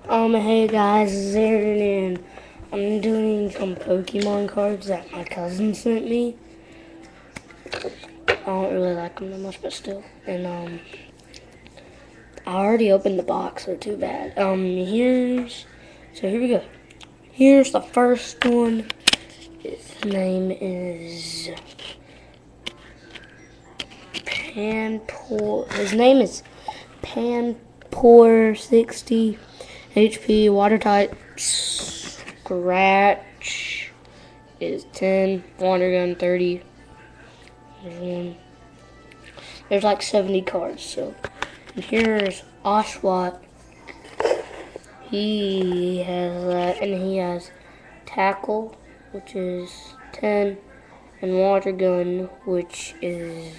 Hey guys, it's Aaron, and I'm doing some Pokemon cards that my cousin sent me. I don't really like them that much, but still. And, I already opened the box, so too bad. Here we go. Here's the first one. His name is Panpour60 HP, water type, scratch is 10, water gun 30. There's like 70 cards, so. And here's Oshawott. He has that, and he has tackle, which is 10, and water gun, which is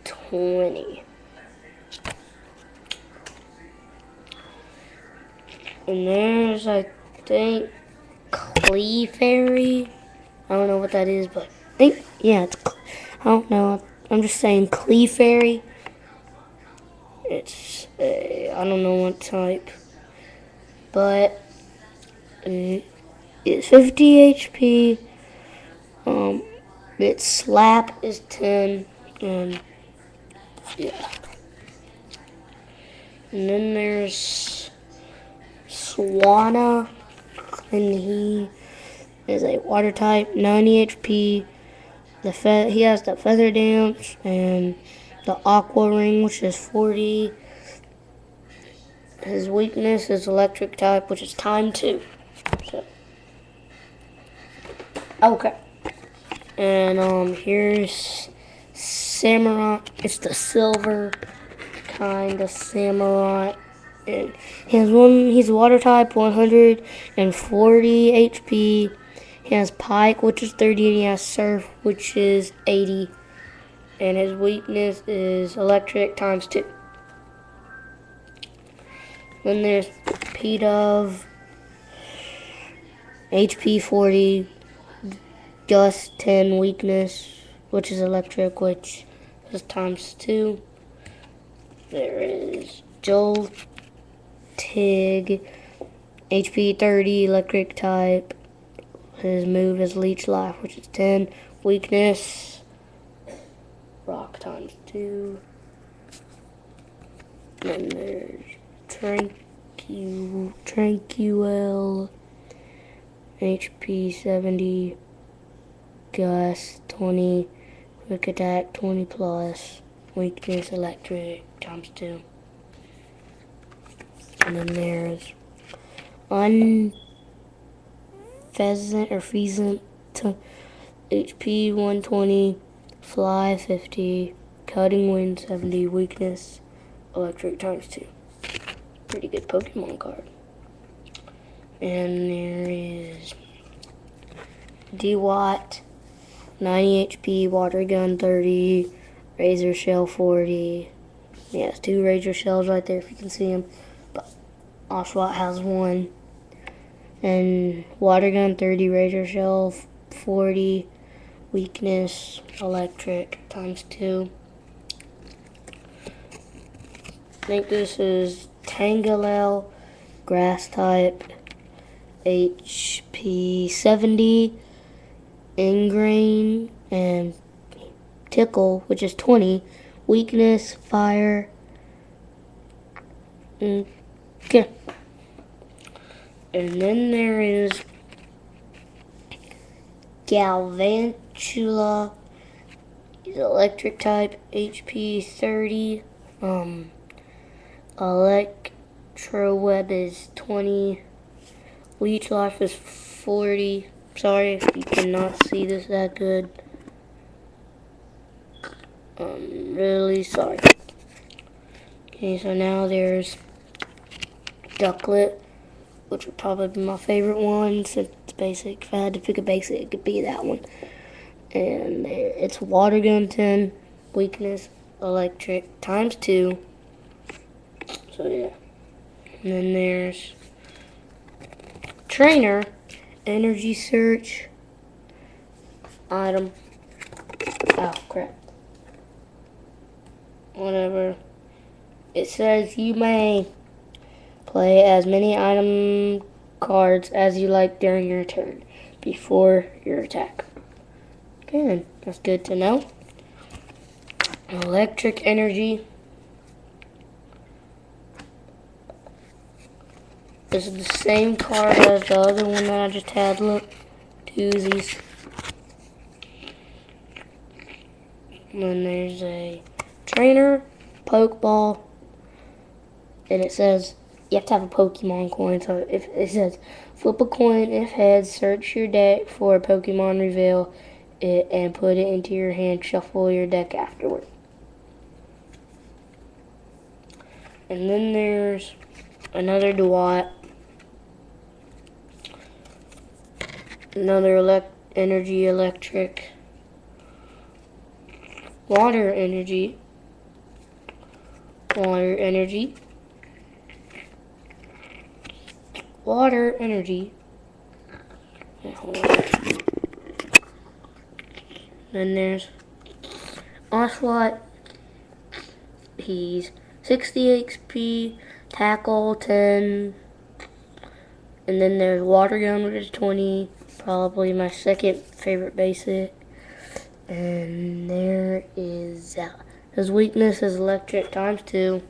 20. And there's, I think, Clefairy. I don't know what that is, but I don't know. I'm just saying Clefairy. I don't know what type, but it's 50 HP. Its slap is 10, and yeah. And then there's Swanna, and he is a water type, 90 HP. He has the feather dance and the aqua ring, which is 40. His weakness is electric type, which is time 2. So, okay. And here's Samurai. It's the silver kind of Samurai. And he's water type, 140 HP. He has Pike, which is 30, and he has Surf, which is 80. And his weakness is electric times 2. Then there's P-Dove, HP 40, Gust 10, weakness, which is electric, which is times 2. There is Joltig, HP 30, electric type. His move is Leech Life, which is 10, weakness, rock times 2. Then there's Tranquil, HP 70, Gust 20, quick attack 20 plus, weakness electric times 2. And then there's Pheasant, HP 120, Fly 50, Cutting Wind 70, weakness electric times 2. Pretty good Pokemon card. And there is D-Watt, 90 HP, water gun 30, razor shell 40. Yeah, it's 2 razor shells right there if you can see them. But Oshawott has 1. And water gun 30, razor shell 40, weakness electric times 2. I think this is Tangela, grass type, HP 70, Ingrain, and Tickle, which is 20, weakness, fire. Okay. And then there is Galvantula, electric type, HP 30, Electro Web is 20, Leech Life is 40. Sorry if you cannot see this that good. I'm really sorry. Okay, so now there's Ducklet, which would probably be my favorite one since it's basic. If I had to pick a basic, it could be that one. And it's water gun 10, weakness electric times 2. So yeah. And then there's Trainer, energy search, item. Oh crap. Whatever. it says you may play as many item cards as you like during your turn before your attack. Okay, that's good to know. Electric energy. This is the same card as the other one that I just had. Look, twosies. And then there's a trainer, Pokeball, and it says you have to have a Pokemon coin. So if it says flip a coin, if heads, search your deck for a Pokemon, reveal it, and put it into your hand. Shuffle your deck afterward. And then there's another Dewott, another energy, electric, water energy, water energy, water energy. Hold on. Then there's Oshawott. He's 60 HP, tackle 10, and then there's water gun, which is 20, probably my second favorite basic. And there is his weakness is electric ×2.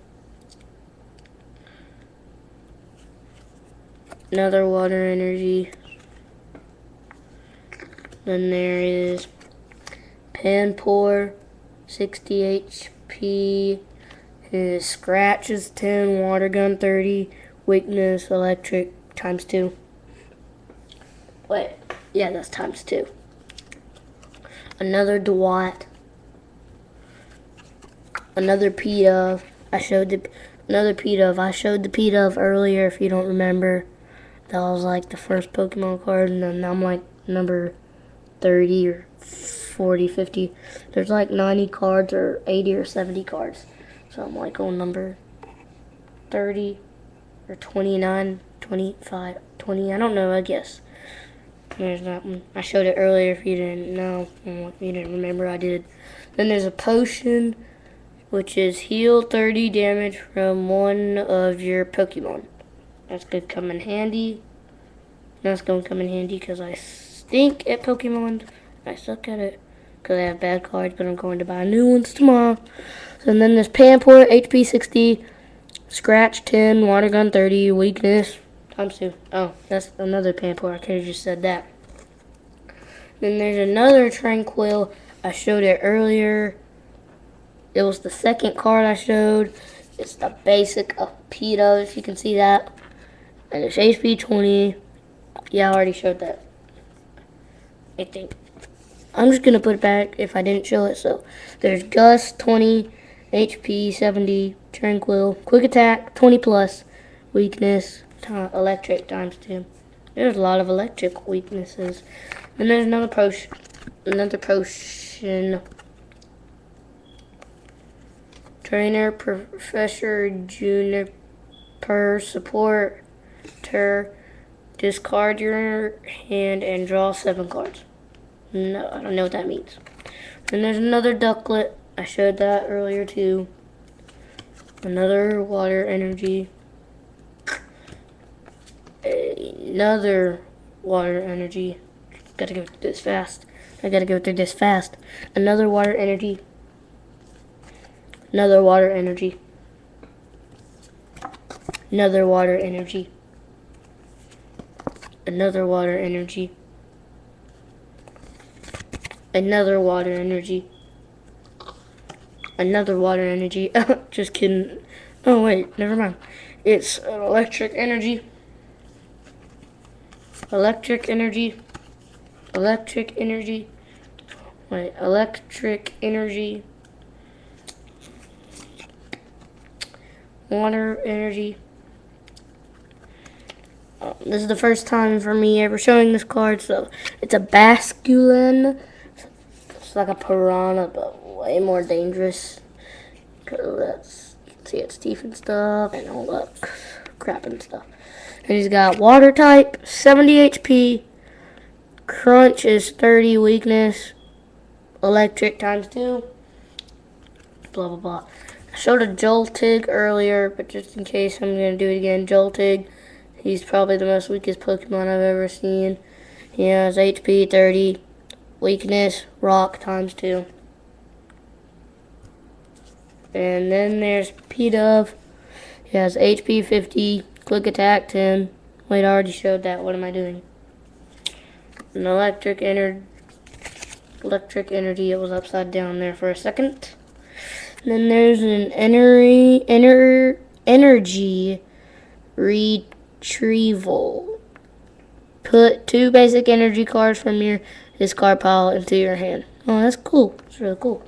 Another water energy. Then there is Panpour, 60 HP. His scratch is 10, water gun 30, weakness electric ×2. Wait, yeah, that's ×2. Another Dewott. Another Pidove. I showed the Pidove earlier if you don't remember. That was like the first Pokemon card, and then I'm like number 30 or 40, 50. There's like 90 cards or 80 or 70 cards. So I'm like on number 30 or 29, 25, 20, I don't know, I guess. There's that one. I showed it earlier if you didn't know. If you didn't remember, I did. Then there's a potion, which is heal 30 damage from one of your Pokemon. That's going to come in handy. That's going to come in handy because I stink at Pokemon. I suck at it because I have bad cards, but I'm going to buy new ones tomorrow. So then there's Panpour, HP 60, scratch 10, water gun 30, weakness ×2. Oh, that's another Panpour. I could have just said that. Then there's another Tranquil. I showed it earlier. It was the second card I showed. It's the basic of Pidove, if you can see that. And it's HP 20. Yeah, I already showed that, I think. I'm just going to put it back if I didn't show it. So there's Gus, 20, HP 70, Tranquil, quick attack, 20 plus, weakness, electric ×2. There's a lot of electric weaknesses. And there's another potion. Trainer, Professor Juniper, supporter. Discard your hand and draw 7 cards. No, I don't know what that means. And there's another Ducklet. I showed that earlier too. Another water energy. Another water energy. Gotta go through this fast. I gotta go through this fast. Another water energy. Another water energy. Another water energy. Another water energy. Another water energy. Another water energy. Just kidding. Oh wait, never mind. It's an electric energy. Electric energy. Electric energy. Wait, electric energy. Water energy. This is the first time for me ever showing this card, so it's a Basculin. It's like a piranha, but way more dangerous. Cause that's, see its teeth and stuff, and all that crap and stuff. And he's got water type, 70 HP, crunch is 30, weakness, electric ×2, blah blah blah. I showed a Joltig earlier, but just in case, I'm going to do it again. Joltig, he's probably the most weakest Pokemon I've ever seen. He has HP 30, weakness, rock ×2. And then there's P-Dove. He has HP 50, quick attack 10. Wait, I already showed that. What am I doing? An electric energy. It was upside down there for a second. And then there's an energy retrieval. Put 2 basic energy cards from your discard pile into your hand. Oh, that's cool. It's really cool.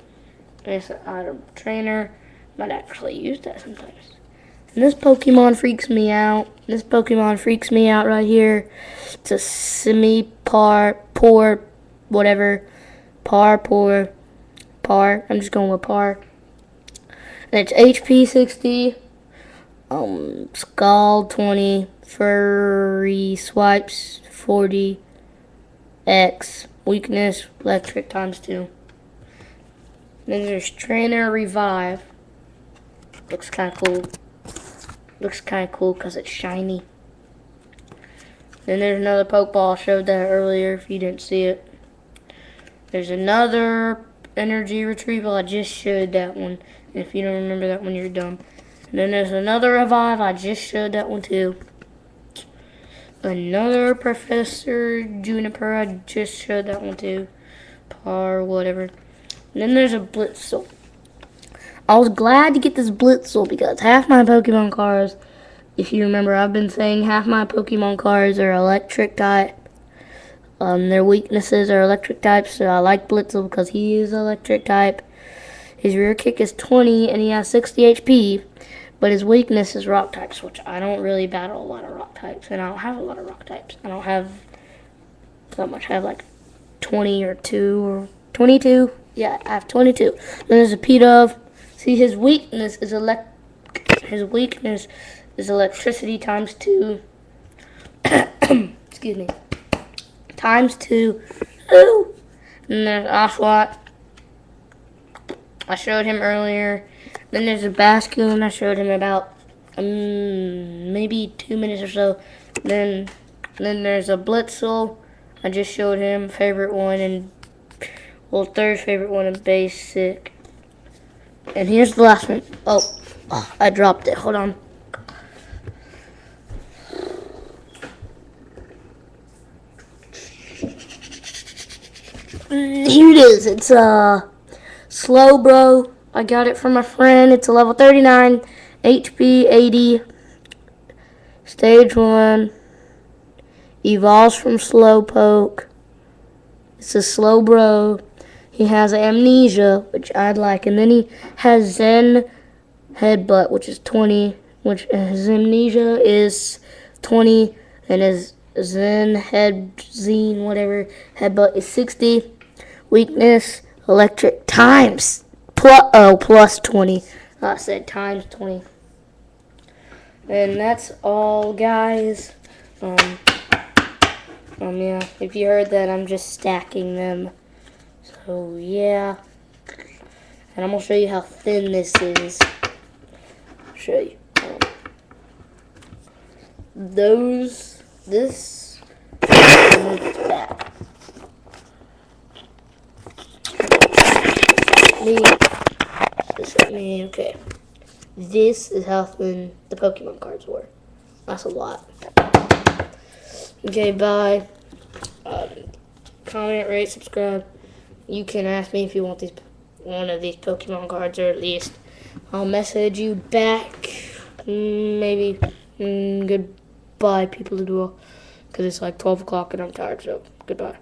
It's an item trainer. Might actually use that sometimes. And this Pokemon freaks me out. Right here. It's a Par. I'm just going with Par. And it's HP 60. Scald 20. Furry Swipes 40. X. Weakness electric ×2. Then there's Trainer Revive. Looks kind of cool because it's shiny. Then there's another Pokeball. I showed that earlier if you didn't see it. There's another energy retrieval. I just showed that one. If you don't remember that one, you're dumb. And then there's another Revive. I just showed that one too. Another Professor Juniper. I just showed that one too. Par, whatever. And then there's a Blitzel. I was glad to get this Blitzel because half my Pokemon cards, if you remember, I've been saying half my Pokemon cards are electric type. Their weaknesses are electric types, so I like Blitzel because he is electric type. His rear kick is 20 and he has 60 HP, but his weakness is rock types, which I don't really battle a lot of rock types, and I don't have a lot of rock types. I don't have that much. I have like 20 or 2 or 22. Yeah, I have 22. Then there's a P-Dove. See, his weakness is electricity ×2. Excuse me. ×2. Ooh. And there's Oshawott. I showed him earlier. Then there's a Basculin. I showed him about maybe 2 minutes or so. Then there's a Blitzel. I just showed him favorite one and third favorite one in basic. And here's the last one. Oh, I dropped it. Hold on. Here it is. It's Slowbro. I got it from a friend. It's a level 39, HP 80, stage 1. Evolves from Slowpoke. It's a Slowbro. He has Amnesia, which I'd like, and then he has Zen Headbutt, which is 20, which his Amnesia is 20, and his Zen Headbutt is 60. Weakness, electric plus 20. I said ×20. And that's all, guys. Yeah, if you heard that, I'm just stacking them. So, yeah. And I'm going to show you how thin this is. I'll show you. This, move it back. Okay. This is how thin the Pokemon cards were. That's a lot. Okay, bye. Comment, rate, subscribe. You can ask me if you want one of these Pokemon cards, or at least I'll message you back. Maybe. Goodbye, people of the world. Because it's like 12 o'clock and I'm tired, so goodbye.